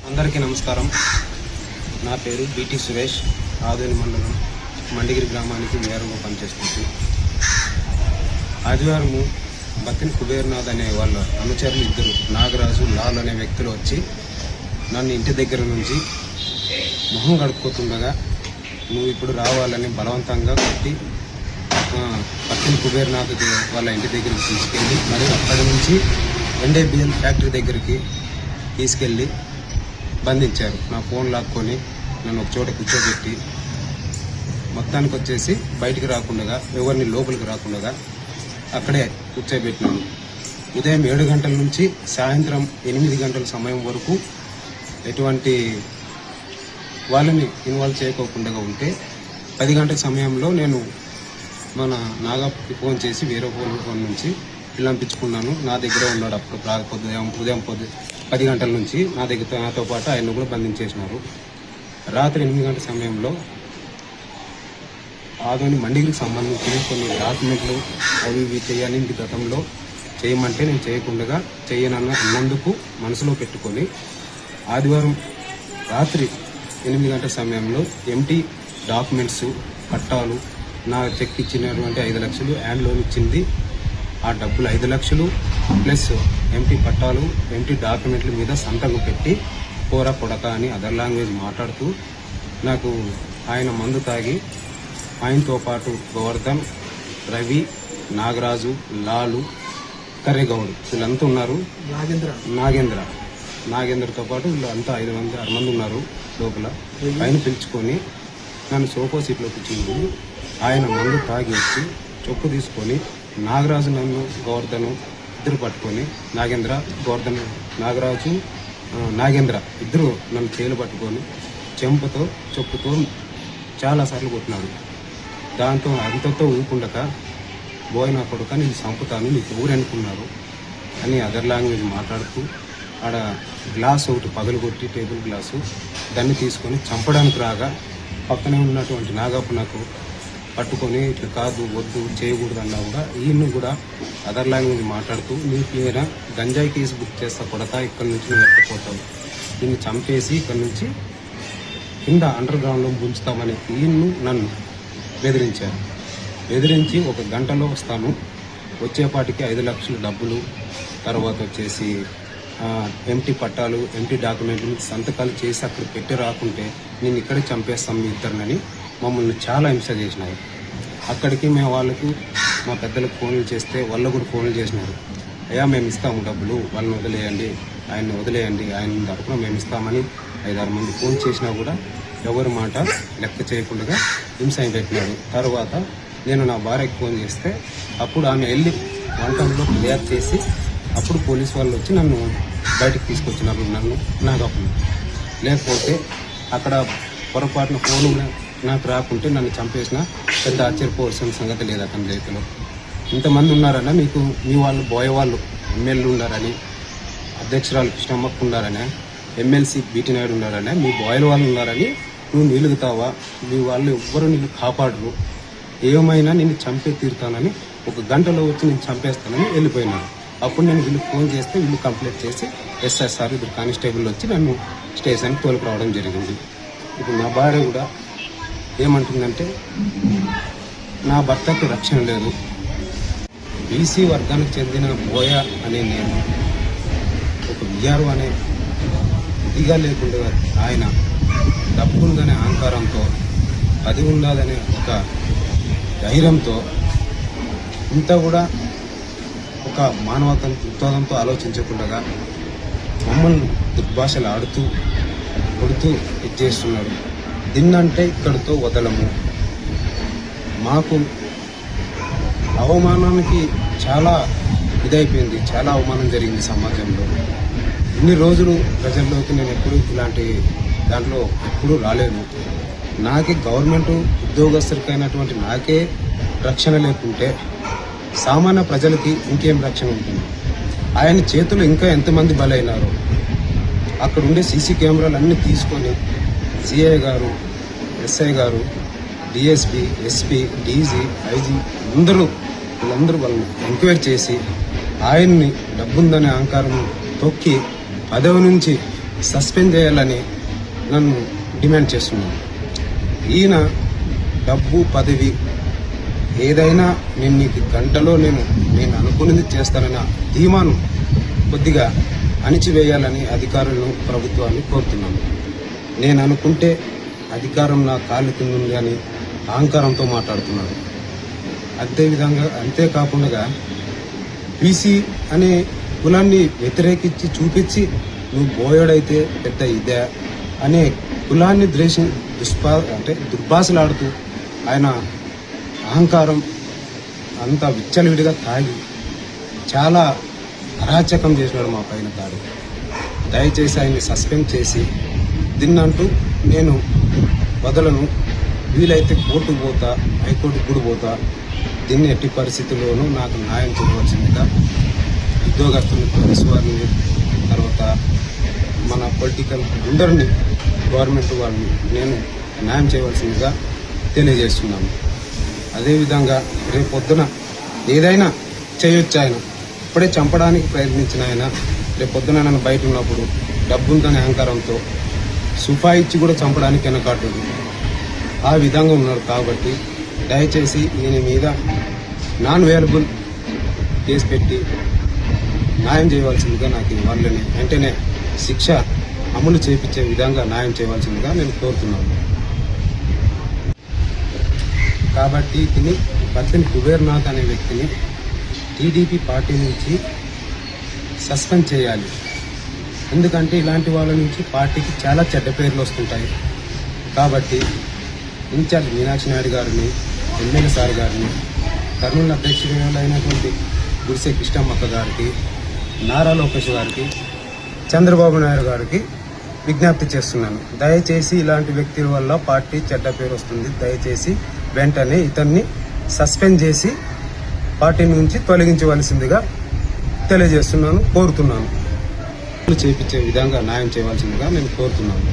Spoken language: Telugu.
అందరికీ నమస్కారం. నా పేరు బిటి సురేష్. ఆదోని మండలం మండిగిరి గ్రామానికి మేయర్గా పనిచేస్తుంది. ఆదివారము బత్తిన కుబేర్నాథ్ అనే వాళ్ళ అనుచరులు ఇద్దరు నాగరాజు, లాల్ అనే వ్యక్తులు వచ్చి నన్ను ఇంటి దగ్గర నుంచి మొహం కడుక్కోతుండగా నువ్వు ఇప్పుడు రావాలని బలవంతంగా కొట్టి బత్తిన కుబేర్నాథ్ వాళ్ళ ఇంటి దగ్గరికి తీసుకెళ్ళి మరి అక్కడి నుంచి NABL ఫ్యాక్టరీ దగ్గరికి తీసుకెళ్ళి బంధించారు. నా ఫోన్ లాక్కొని నన్ను ఒక చోట కూర్చోబెట్టి మొత్తానికి వచ్చేసి బయటికి రాకుండా, ఎవరిని లోపలికి రాకుండా అక్కడే కూర్చోబెట్టినాను. ఉదయం 7 గంటల నుంచి సాయంత్రం 8 గంటల సమయం వరకు ఎటువంటి వాళ్ళని ఇన్వాల్వ్ చేయకోకుండా ఉంటే 10 గంటల సమయంలో నేను మన నాగప్కి ఫోన్ చేసి వేరే ఫోన్ నుంచి పిల్లంపించుకున్నాను. నా దగ్గర ఉన్నాడు. అప్పుడు ఉదయం 10 గంటల నుంచి నాతో పాటు ఆయన కూడా బంధించేసినారు. రాత్రి 8 గంటల సమయంలో ఆదోని మండిగిరికి సంబంధించిన కొన్ని డాక్యుమెంట్లు అవి ఇవి చేయాలని గతంలో చేయమంటే నేను చేయకుండా అన్నందుకు మనసులో పెట్టుకొని ఆదివారం రాత్రి 8 గంటల సమయంలో ఎంటీ డాక్యుమెంట్స్, పట్టాలు, నా చెక్ ఇచ్చినటువంటి 5 లక్షలు, హ్యాండ్ లోన్ ఇచ్చింది ఆ డబ్బులు 5 లక్షలు ప్లస్ ఎంటీ పట్టాలు, ఎంటీ డాక్యుమెంట్ల మీద సంతకం పెట్టి పోరా పొడక అని అదర్ లాంగ్వేజ్ మాట్లాడుతూ నాకు ఆయన మందు తాగి ఆయనతో పాటు గోవర్ధన్, రవి, నాగరాజు, లాలు, కర్రెగౌడ్ వీళ్ళంతా ఉన్నారు. నాగేంద్రతో పాటు వీళ్ళంతా 6 మంది ఉన్నారు లోపల. ఆయన పిలుచుకొని నన్ను సోఫా సీట్లో కూర్చుని ఆయన మందు తాగి వచ్చి చొప్పు తీసుకొని నాగరాజు, నన్ను గోవర్ధను ఇద్దరు పట్టుకొని నాగేంద్ర ఇద్దరు నన్ను చేలు పట్టుకొని చెంపతో చొప్పుతో చాలాసార్లు కొట్టినాడు. దాంతో అంతతో ఊపుకుండక బోయ్ నా కొడుక నేను చంపుతాను, నీకు ఊరు అనుకున్నారు అని అదర్ లాంగ్వేజ్ మాట్లాడుతూ ఆడ గ్లాస్ ఒకటి పగలగొట్టి టేబుల్ గ్లాసు దాన్ని తీసుకొని చంపడానికి రాగా పక్కనే ఉన్నటువంటి నాగప్ప నాకు పట్టుకొని ఇట్లా కాదు, వద్దు, చేయకూడదు అన్నా కూడా ఈయన్ని కూడా అదర్ లాంగ్వేజ్ మాట్లాడుతూ నీకు మీద గంజాయి కేసు బుక్ చేస్తా కొడతా, ఇక్కడి నుంచి నువ్వు ఎక్కిపోతావు, దీన్ని చంపేసి ఇక్కడి నుంచి కింద అండర్ గ్రౌండ్లో ఉంచుతామని నన్ను బెదిరించి 1 గంటలో వస్తాను, వచ్చేపాటికి 5 లక్షల డబ్బులు, తర్వాత వచ్చేసి ఎంటీ పట్టాలు, ఎంటీ డాక్యుమెంట్లు సంతకాలు చేసి అక్కడ పెట్టి రాకుంటే నేను ఇక్కడే చంపేస్తాం మీ ఇద్దరినని మమ్మల్ని చాలా హింస చేసినారు. అక్కడికి మేము వాళ్ళకి మా పెద్దలకు ఫోన్లు చేస్తే వాళ్ళు కూడా ఫోన్లు చేసినారు. అయ్యా మేము ఇస్తాము డబ్బులు, వాళ్ళని వదిలేయండి, ఆయన తరపున మేము ఇస్తామని 5-6 మంది ఫోన్ చేసినా కూడా ఎవరి మాట లెక్క చేయకుండా హింస పెట్టినాడు. తర్వాత నేను నా భార్యకి ఫోన్ చేస్తే అప్పుడు ఆమె వెళ్ళి వంటంలో క్లియర్ చేసి అప్పుడు పోలీస్ వాళ్ళు వచ్చి నన్ను బయటకు తీసుకొచ్చినారు. నాగప్పని లేకపోతే అక్కడ పొరపాటున ఫోను నాకు రాకుంటే నన్ను చంపేసిన పెద్ద ఆశ్చర్యపోవాల్సిన సంగతి లేదు. అతని రైతులో ఇంతమంది ఉన్నారని మీకు మీ వాళ్ళు బోయవాళ్ళు ఎమ్మెల్యేలు ఉన్నారని, అధ్యక్షురాలు కృష్ణమ్మక్క ఉన్నారని, ఎమ్మెల్సీ బీటీ నాయుడు ఉన్నారని, మీ బోయల వాళ్ళు ఉన్నారని నువ్వు నిలుగుతావా, మీ వాళ్ళు ఎవ్వరూ నిన్ను కాపాడరు, ఏమైనా నిన్ను చంపే తీరుతానని 1 గంటలో వచ్చి నేను చంపేస్తానని వెళ్ళిపోయినాను. అప్పుడు నేను వీళ్ళు ఫోన్ చేస్తే వీళ్ళు కంప్లైంట్ చేసి SSR ఇద్దరు కానిస్టేబుల్ వచ్చి నన్ను స్టేషన్కి తోలుకురావడం జరిగింది. ఇప్పుడు నా భార్య కూడా ఏమంటుందంటే నా భర్తకు రక్షణ లేదు, బీసీ వర్గానికి చెందిన బోయ అనే నేను ఒక విఆర్ఓ అనే ఇదిగా లేకుండా ఆయన డబ్బుందనే అహంకారంతో, అది ఉండాలనే ఒక ధైర్యంతో, ఇంత కూడా ఒక మానవత్వంతో ఆలోచించకుండా మమ్మల్ని దుర్భాషలు ఆడుతూ కొడుతూ ఇచ్చేస్తున్నాడు. దీన్నంటే ఇక్కడితో వదలము. మాకు అవమానానికి చాలా ఇదైపోయింది, చాలా అవమానం జరిగింది సమాజంలో. ఇన్ని రోజులు ప్రజల్లోకి నేను ఎప్పుడు ఇలాంటి దాంట్లో ఎప్పుడూ రాలేను. నాకే గవర్నమెంట్ ఉద్యోగస్తులకైనటువంటి నాకే రక్షణ లేకుంటే సామాన్య ప్రజలకి ఇంకేం రక్షణ ఉంటుంది? ఆయన చేతులు ఇంకా ఎంతమంది బలైనారో. అక్కడ ఉండే సీసీ కెమెరాలు అన్నీ తీసుకొని సిఐ గారు, ఎస్ఐ గారు, డిఎస్పీ, ఎస్పీ, డీజీ, ఐజీ వీళ్ళందరూ వాళ్ళని ఎంక్వైరీ చేసి ఆయన్ని డబ్బుందనే అహంకారం తొక్కి పదవి నుంచి సస్పెండ్ చేయాలని నన్ను డిమాండ్ చేస్తున్నాను. ఈయన డబ్బు పదవి ఏదైనా నేను నీకు గంటలో నేను అనుకున్నది చేస్తానన్న ధీమాను కొద్దిగా అణిచివేయాలని అధికారులను ప్రభుత్వాన్ని కోరుతున్నాను. నేను అనుకుంటే అధికారం నా కాళ్ళ కింద ఉంది అని అహంకారంతో మాట్లాడుతున్నాడు. అదేవిధంగా అంతేకాకుండా బీసీ అనే కులాన్ని వ్యతిరేకించి చూపించి నువ్వు బోయోడైతే పెద్ద ఇదే అనే కులాన్ని దుర్భాషలాడుతూ ఆయన అహంకారం అంతా విచ్చలవిడిగా తాగి చాలా అరాచకం చేసినాడు మా పైన తాడు. దయచేసి ఆయన్ని సస్పెండ్ చేసి దీన్నంటూ నేను వదలను. వీలైతే కోర్టుకు పోతా, హైకోర్టుకు కూడా పోతా. దీన్ని ఎట్టి పరిస్థితుల్లోనూ నాకు న్యాయం చేయవలసిందిగా ఉద్యోగస్తులు, పోలీసు వారిని, తర్వాత మన పొలిటికల్ అందరినీ, గవర్నమెంట్ వాళ్ళని నేను న్యాయం చేయవలసిందిగా తెలియజేస్తున్నాను. అదేవిధంగా రేపొద్దున ఏదైనా చేయొచ్చు. ఆయన ఇప్పుడే చంపడానికి ప్రయత్నించిన ఆయన రేపొద్దున నన్ను బయట ఉన్నప్పుడు డబ్బుందని అహంకారంతో సుఫాయిచ్చి కూడా చంపడానికి వెనకాటుడు ఆ విధంగా ఉన్నారు. కాబట్టి దయచేసి ఈయన మీద నాన్ వేలబుల్ కేసు పెట్టి న్యాయం చేయవలసిందిగా నాకు వాళ్ళని వెంటనే శిక్ష అమలు చేయించే విధంగా న్యాయం చేయవలసిందిగా నేను కోరుతున్నాను. కాబట్టి దీన్ని బత్తిని కుబేర్నాథ్ అనే వ్యక్తిని టీడీపీ పార్టీ నుంచి సస్పెండ్ చేయాలి. ఎందుకంటే ఇలాంటి వాళ్ళ నుంచి పార్టీకి చాలా చెడ్డ పేర్లు వస్తుంటాయి. కాబట్టి ఇన్ఛార్జ్ మీనాక్షి నాయుడు గారిని, ఎమ్మెల్యే సార్ గారిని, కర్నూలు అధ్యక్షులైనటువంటి గుడిసె కృష్ణమ్మక్క గారికి, నారా లోకేష్ గారికి, చంద్రబాబు నాయుడు గారికి విజ్ఞప్తి చేస్తున్నాను. దయచేసి ఇలాంటి వ్యక్తుల వల్ల పార్టీ చెడ్డ పేరు వస్తుంది. దయచేసి వెంటనే ఇతన్ని సస్పెండ్ చేసి పార్టీ నుంచి తొలగించవలసిందిగా తెలియజేస్తున్నాను, కోరుతున్నాను. చేపించే విధంగా న్యాయం చేయవలసిందిగా నేను కోరుతున్నాను.